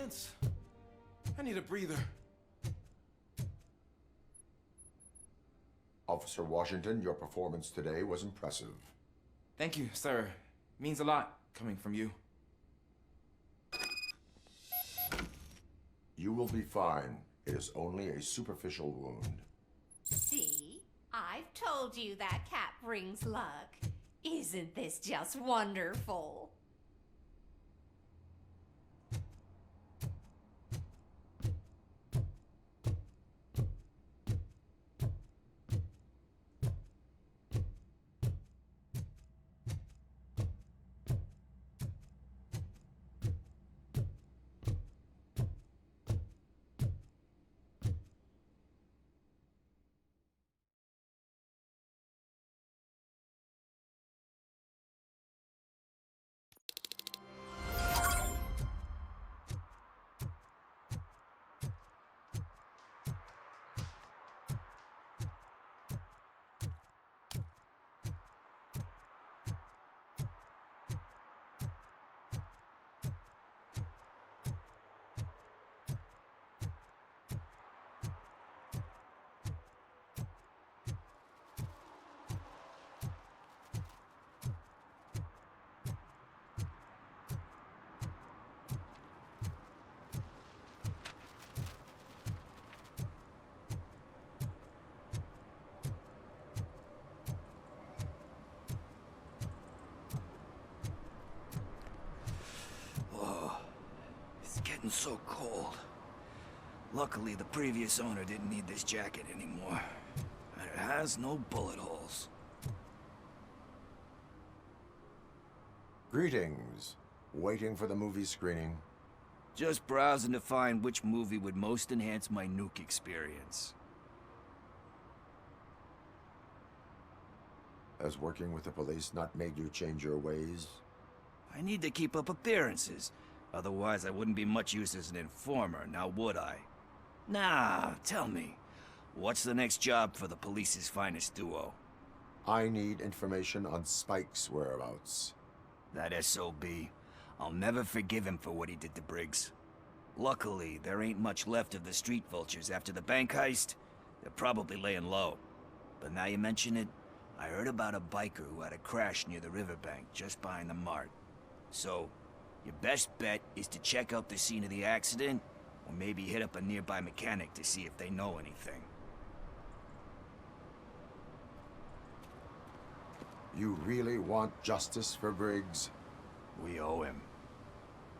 intense. I need a breather. Officer Washington, your performance today was impressive. Thank you, sir. Means a lot coming from you. You will be fine. It is only a superficial wound. See? I've told you that cap brings luck. Isn't this just wonderful? Getting so cold. Luckily, the previous owner didn't need this jacket anymore. And it has no bullet holes. Greetings. Waiting for the movie screening. Just browsing to find which movie would most enhance my nuke experience. Has working with the police not made you change your ways? I need to keep up appearances. Otherwise, I wouldn't be much use as an informer, now would I? Nah, tell me. What's the next job for the police's finest duo? I need information on Spike's whereabouts. That SOB. I'll never forgive him for what he did to Briggs. Luckily, there ain't much left of the street vultures after the bank heist. They're probably laying low. But now you mention it, I heard about a biker who had a crash near the riverbank just behind the mart. So, your best bet is to check out the scene of the accident, or maybe hit up a nearby mechanic to see if they know anything. You really want justice for Briggs? We owe him.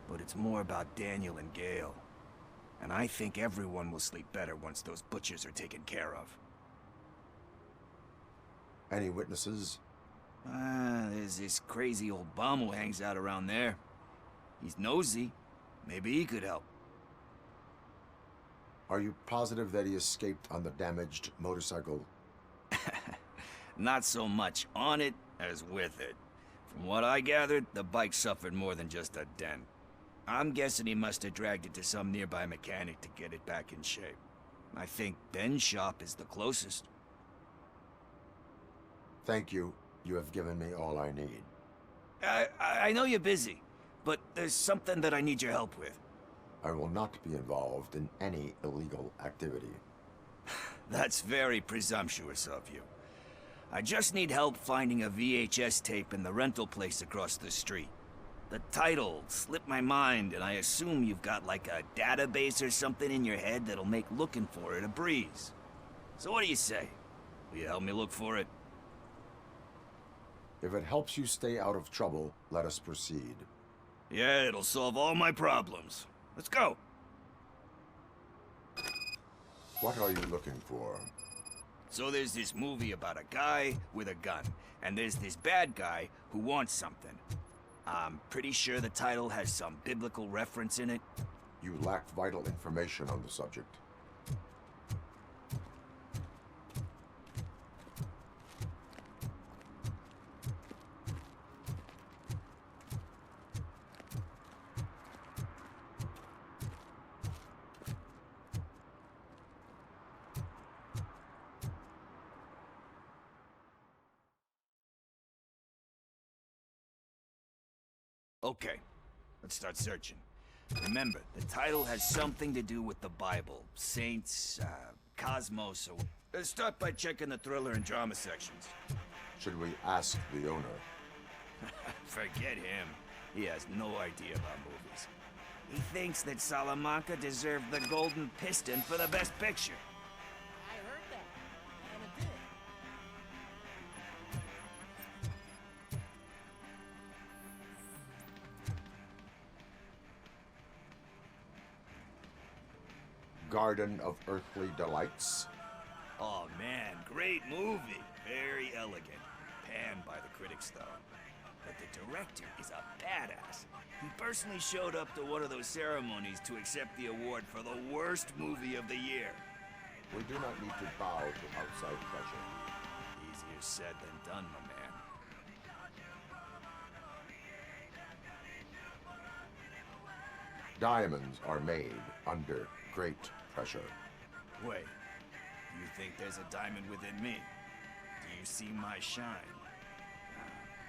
But it's more about Daniel and Gale. And I think everyone will sleep better once those butchers are taken care of. Any witnesses? There's this crazy old bum who hangs out around there. He's nosy. Maybe he could help. Are you positive that he escaped on the damaged motorcycle? Not so much on it as with it. From what I gathered, the bike suffered more than just a dent. I'm guessing he must have dragged it to some nearby mechanic to get it back in shape. I think Ben's shop is the closest. Thank you. You have given me all I need. I know you're busy, but there's something that I need your help with. I will not be involved in any illegal activity. That's very presumptuous of you. I just need help finding a VHS tape in the rental place across the street. The title slipped my mind, and I assume you've got like a database or something in your head that'll make looking for it a breeze. So what do you say? Will you help me look for it? If it helps you stay out of trouble, let us proceed. Yeah, it'll solve all my problems. Let's go! What are you looking for? So there's this movie about a guy with a gun, and there's this bad guy who wants something. I'm pretty sure the title has some biblical reference in it. You lack vital information on the subject. Okay, let's start searching. Remember, the title has something to do with the Bible, saints, cosmos, or... start by checking the thriller and drama sections. Should we ask the owner? Forget him. He has no idea about movies. He thinks that Salamanca deserved the Golden Piston for the Best Picture. I heard that, and it did. Garden of Earthly Delights? Oh man, great movie. Very elegant. Panned by the critics though. But the director is a badass. He personally showed up to one of those ceremonies to accept the award for the worst movie of the year. We do not need to bow to outside pressure. Easier said than done, my man. Diamonds are made under great pressure. Wait, do you think there's a diamond within me? Do you see my shine?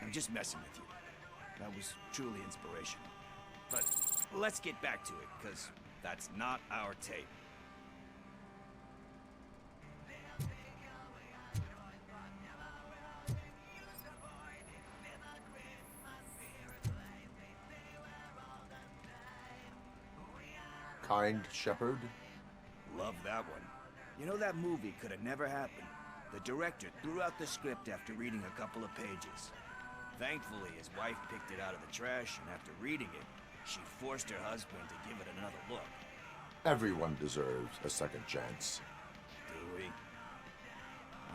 I'm just messing with you. That was truly inspirational. But let's get back to it, because that's not our tape. Kind Shepherd? Love that one. You know, that movie could have never happened. The director threw out the script after reading a couple of pages. Thankfully, his wife picked it out of the trash, and after reading it, she forced her husband to give it another look. Everyone deserves a second chance. Do we?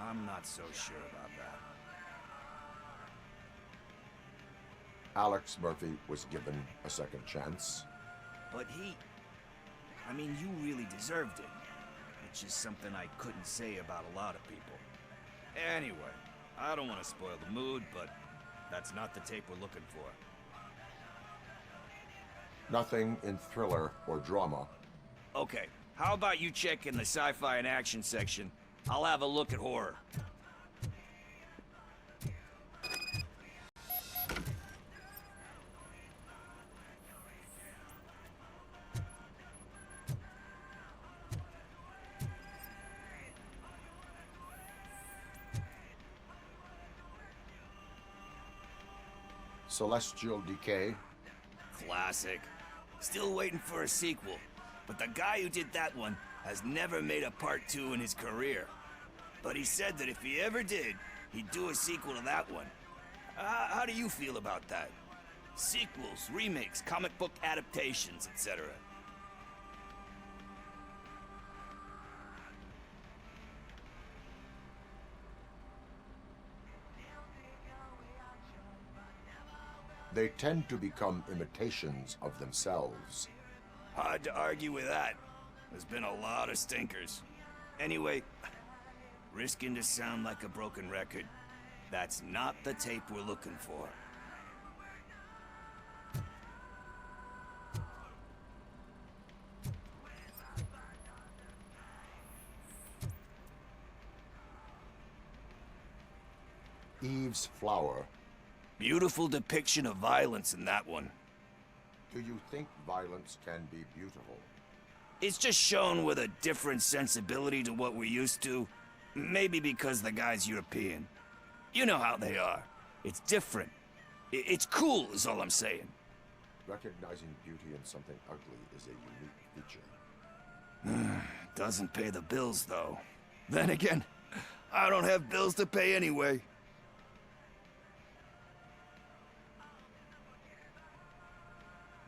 I'm not so sure about that. Alex Murphy was given a second chance. But I mean, you really deserved it. Which is something I couldn't say about a lot of people. Anyway, I don't want to spoil the mood, but that's not the tape we're looking for. Nothing in thriller or drama. Okay, how about you check in the sci-fi and action section? I'll have a look at horror. Celestial Decay? Classic. Still waiting for a sequel. But the guy who did that one has never made a part 2 in his career. But he said that if he ever did, he'd do a sequel to that one. How do you feel about that? Sequels, remakes, comic book adaptations, etc. They tend to become imitations of themselves. Hard to argue with that. There's been a lot of stinkers. Anyway, risking to sound like a broken record, that's not the tape we're looking for. Eve's Flower. Beautiful depiction of violence in that one. Do you think violence can be beautiful? It's just shown with a different sensibility to what we're used to. Maybe because the guy's European. You know how they are. It's different. It's cool, is all I'm saying. Recognizing beauty in something ugly is a unique feature. Doesn't pay the bills, though. Then again, I don't have bills to pay anyway.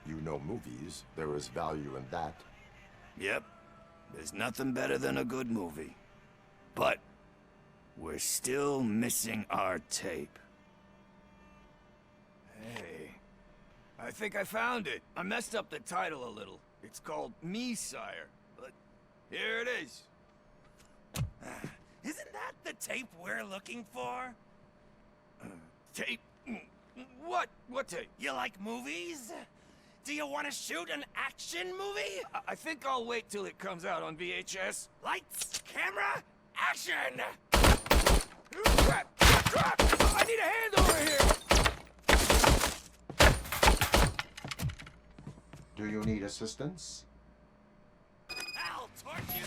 You know movies. There is value in that. Yep. There's nothing better than a good movie. But we're still missing our tape. Hey, I think I found it. I messed up the title a little. It's called Me, Sire. But here it is. Isn't that the tape we're looking for? Tape? What? What tape? You like movies? Do you want to shoot an action movie? I think I'll wait till it comes out on VHS. Lights, camera, action! Crap! Crap! I need a hand over here! Do you need assistance? I'll torch you!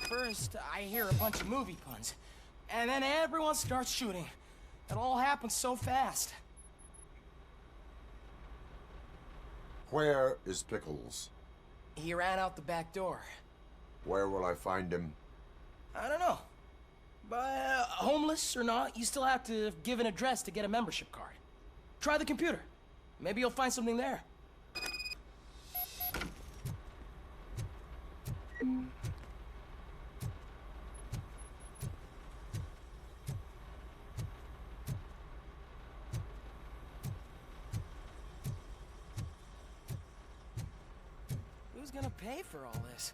First, I hear a bunch of movie puns, and then everyone starts shooting. It all happens so fast. Where is Pickles? He ran out the back door. Where will I find him? I don't know. But homeless or not, you still have to give an address to get a membership card. Try the computer. Maybe you'll find something there. Who's gonna pay for all this?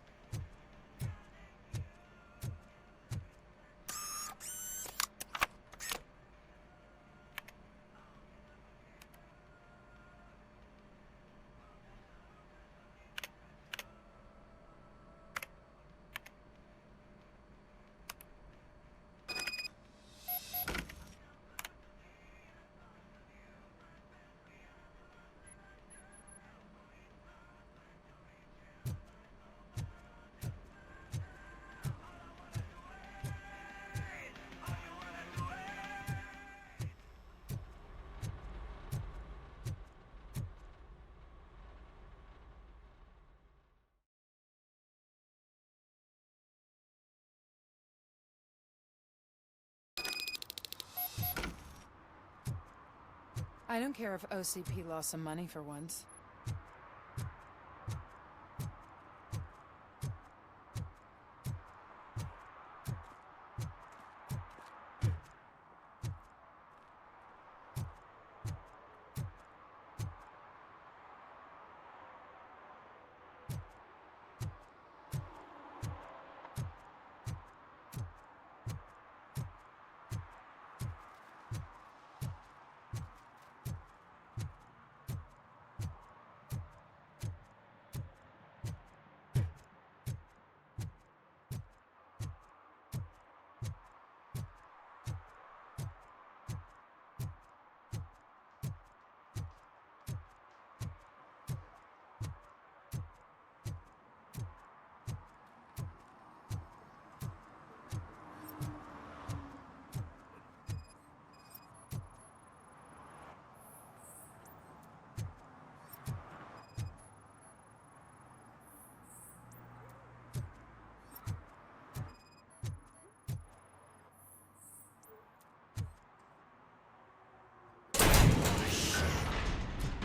I don't care if OCP lost some money for once.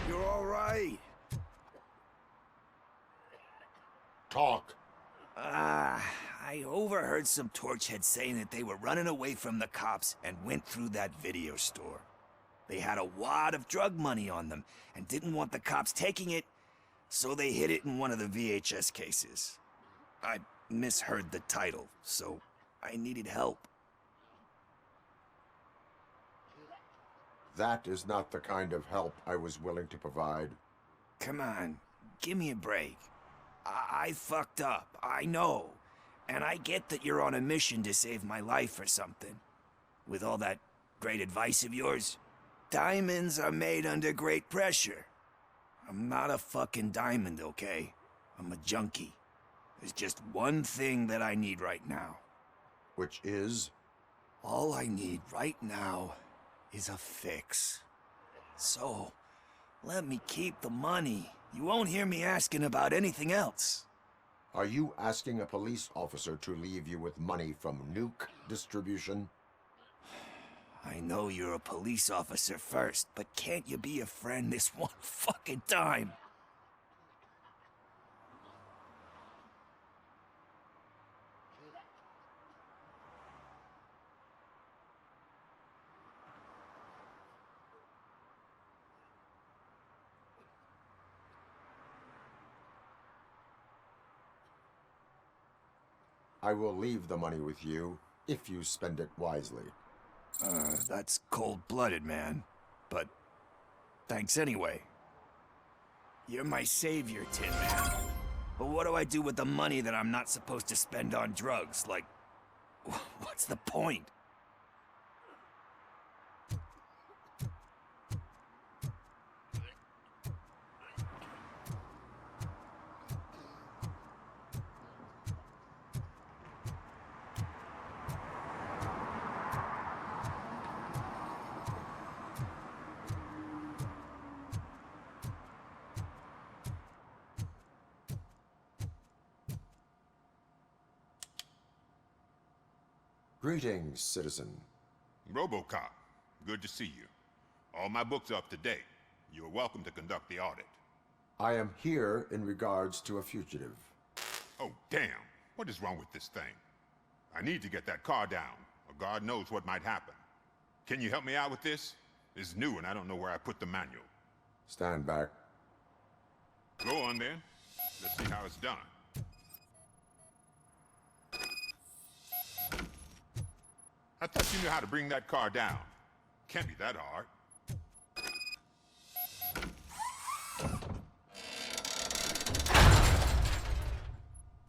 You're all right. Talk. I overheard some torchheads saying that they were running away from the cops and went through that video store. They had a wad of drug money on them and didn't want the cops taking it, so they hid it in one of the VHS cases. I misheard the title, so I needed help. That is not the kind of help I was willing to provide. Come on, give me a break. I fucked up, I know. And I get that you're on a mission to save my life or something. With all that great advice of yours, diamonds are made under great pressure. I'm not a fucking diamond, okay? I'm a junkie. There's just one thing that I need right now. Which is? All I need right now is a fix. So, let me keep the money. You won't hear me asking about anything else. Are you asking a police officer to leave you with money from nuke distribution? I know you're a police officer first, but can't you be a friend this one fucking time? I will leave the money with you if you spend it wisely. That's cold-blooded, man. But thanks anyway. You're my savior, Tin Man. But what do I do with the money that I'm not supposed to spend on drugs? Like, what's the point? Greetings, citizen. RoboCop, good to see you. All my books are up to date. You're welcome to conduct the audit. I am here in regards to a fugitive. Oh, damn. What is wrong with this thing? I need to get that car down, or God knows what might happen. Can you help me out with this? It's new and I don't know where I put the manual. Stand back. Go on then. Let's see how it's done. I thought you knew how to bring that car down. Can't be that hard.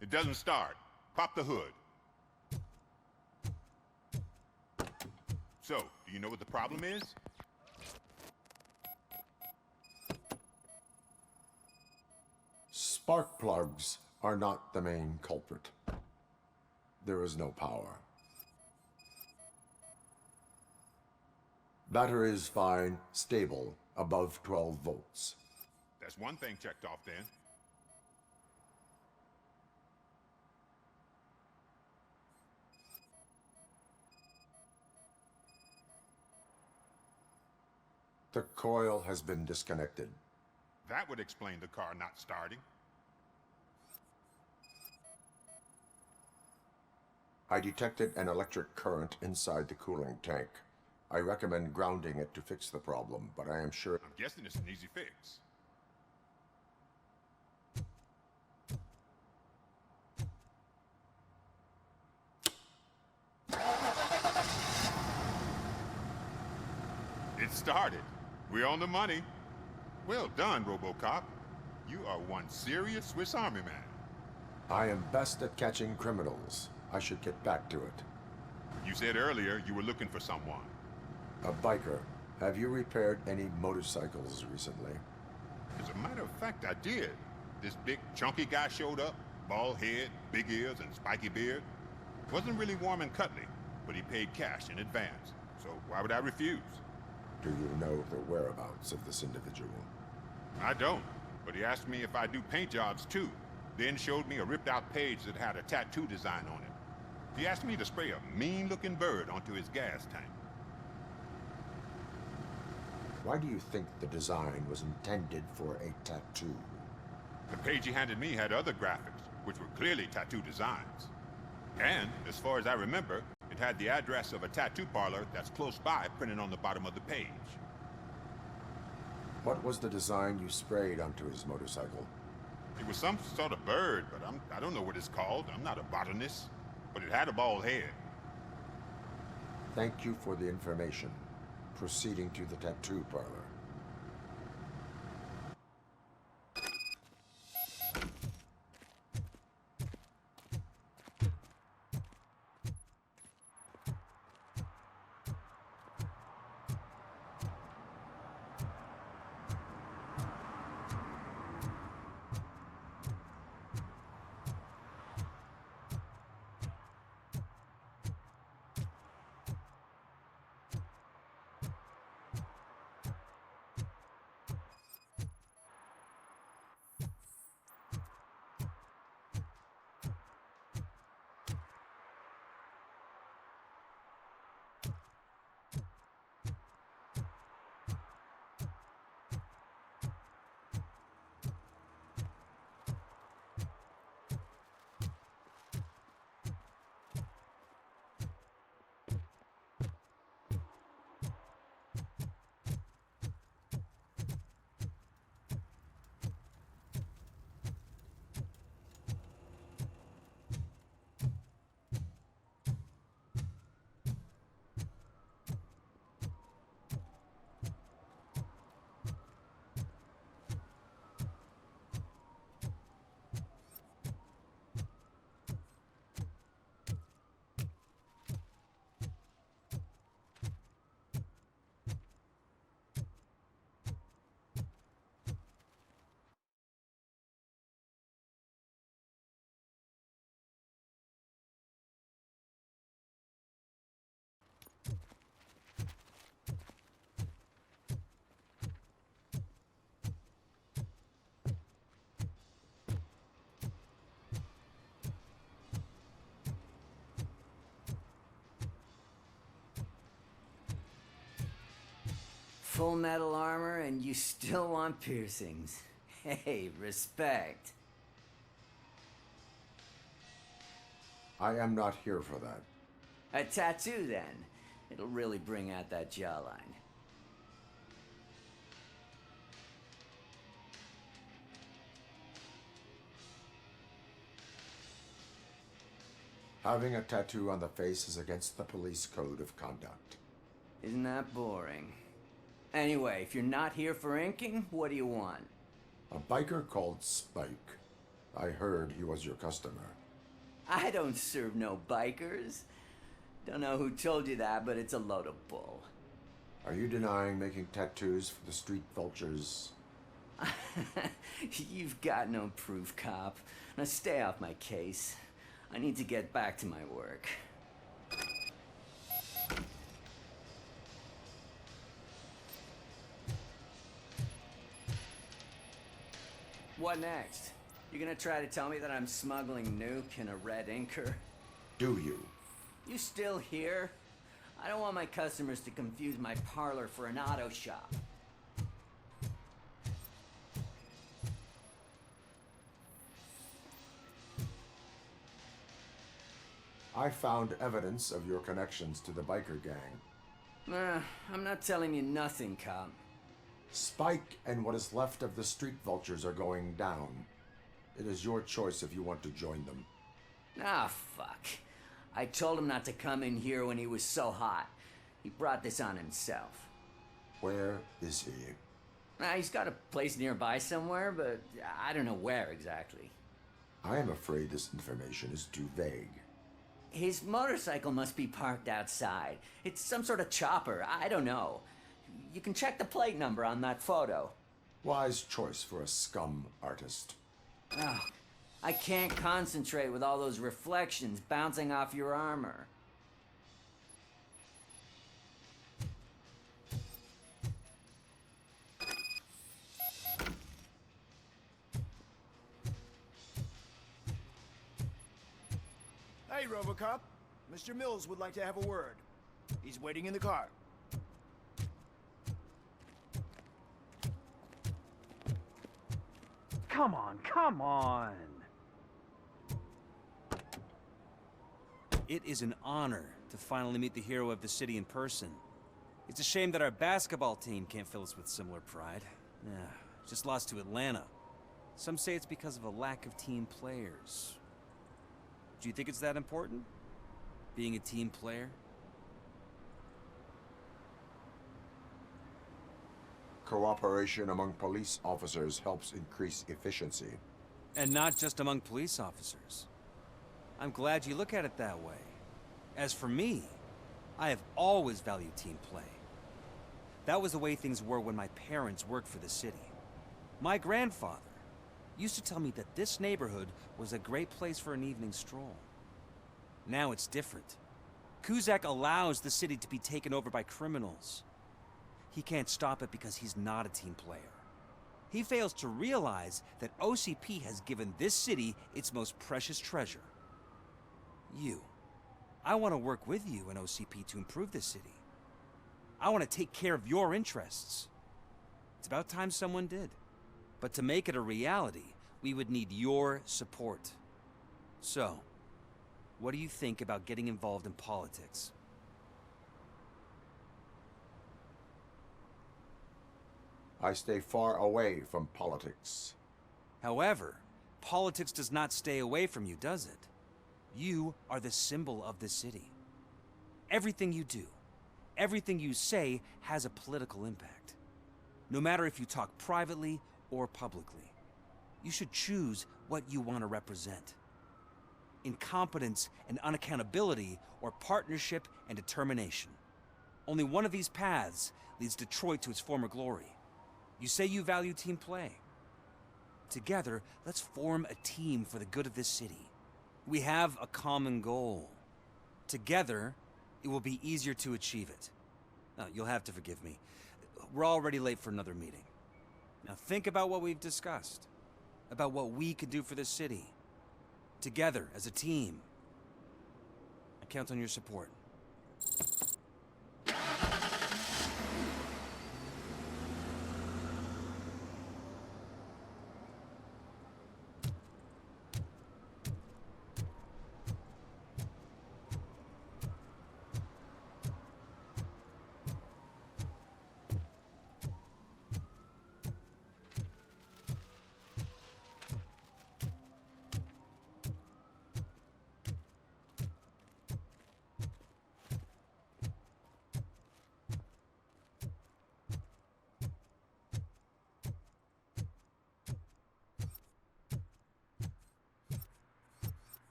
It doesn't start. Pop the hood. So, do you know what the problem is? Spark plugs are not the main culprit. There is no power. Battery is fine, stable, above 12 volts. That's one thing checked off then. The coil has been disconnected. That would explain the car not starting. I detected an electric current inside the cooling tank. I recommend grounding it to fix the problem, but I am sure... I'm guessing it's an easy fix. It started. We're on the money. Well done, RoboCop. You are one serious Swiss Army man. I am best at catching criminals. I should get back to it. You said earlier you were looking for someone. A biker. Have you repaired any motorcycles recently? As a matter of fact, I did. This big, chunky guy showed up. Bald head, big ears, and spiky beard. Wasn't really warm and cuddly, but he paid cash in advance. So why would I refuse? Do you know the whereabouts of this individual? I don't, but he asked me if I do paint jobs too. Then showed me a ripped-out page that had a tattoo design on it. He asked me to spray a mean-looking bird onto his gas tank. Why do you think the design was intended for a tattoo? The page he handed me had other graphics, which were clearly tattoo designs. And, as far as I remember, it had the address of a tattoo parlor that's close by printed on the bottom of the page. What was the design you sprayed onto his motorcycle? It was some sort of bird, but I don't know what it's called. I'm not a botanist. But it had a bald head. Thank you for the information. Proceeding to the tattoo parlor. full metal armor and you still want piercings. Hey, respect. I am not here for that. A tattoo, then. It'll really bring out that jawline. Having a tattoo on the face is against the police code of conduct. Isn't that boring? Anyway, if you're not here for inking, what do you want? A biker called Spike. I heard he was your customer. I don't serve no bikers. Don't know who told you that, but it's a load of bull. Are you denying making tattoos for the street vultures? You've got no proof, cop. Now stay off my case. I need to get back to my work. What next? You gonna try to tell me that I'm smuggling nuke in a red inker? Do you? You still here? I don't want my customers to confuse my parlor for an auto shop. I found evidence of your connections to the biker gang. I'm not telling you nothing, cop. Spike and what is left of the street vultures are going down. It is your choice if you want to join them. Ah, fuck. I told him not to come in here when he was so hot. He brought this on himself. Where is he? He's got a place nearby somewhere, but I don't know where exactly. I am afraid this information is too vague. His motorcycle must be parked outside. It's some sort of chopper. I don't know. You can check the plate number on that photo. Wise choice for a scum artist. Oh, I can't concentrate with all those reflections bouncing off your armor. Hey, RoboCop. Mr. Mills would like to have a word. He's waiting in the car. Come on, come on! It is an honor to finally meet the hero of the city in person. It's a shame that our basketball team can't fill us with similar pride. Just lost to Atlanta. Some say it's because of a lack of team players. Do you think it's that important? Being a team player? Cooperation among police officers helps increase efficiency. And not just among police officers. I'm glad you look at it that way. As for me, I have always valued team play. That was the way things were when my parents worked for the city. My grandfather used to tell me that this neighborhood was a great place for an evening stroll. Now it's different. Kuzak allows the city to be taken over by criminals. He can't stop it because he's not a team player. He fails to realize that OCP has given this city its most precious treasure. You. I want to work with you and OCP to improve this city. I want to take care of your interests. It's about time someone did. But to make it a reality, we would need your support. So, what do you think about getting involved in politics? I stay far away from politics. However, politics does not stay away from you, does it? You are the symbol of the city. Everything you do, everything you say has a political impact. No matter if you talk privately or publicly, you should choose what you want to represent. Incompetence and unaccountability, or partnership and determination. Only one of these paths leads Detroit to its former glory. You say you value team play. Together, let's form a team for the good of this city. We have a common goal. Together, it will be easier to achieve it. Now, you'll have to forgive me. We're already late for another meeting. Now think about what we've discussed. About what we can do for this city. Together, as a team. I count on your support.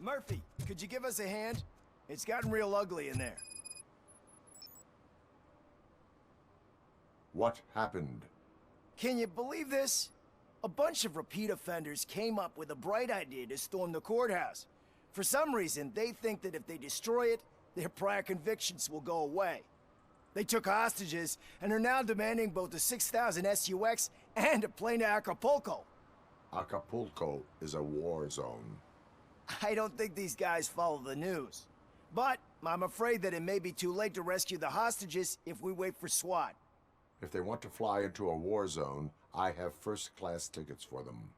Murphy, could you give us a hand? It's gotten real ugly in there. What happened? Can you believe this? A bunch of repeat offenders came up with a bright idea to storm the courthouse. For some reason, they think that if they destroy it, their prior convictions will go away. They took hostages and are now demanding both a 6,000 SUX and a plane to Acapulco. Acapulco is a war zone. I don't think these guys follow the news. But I'm afraid that it may be too late to rescue the hostages if we wait for SWAT. If they want to fly into a war zone, I have first-class tickets for them.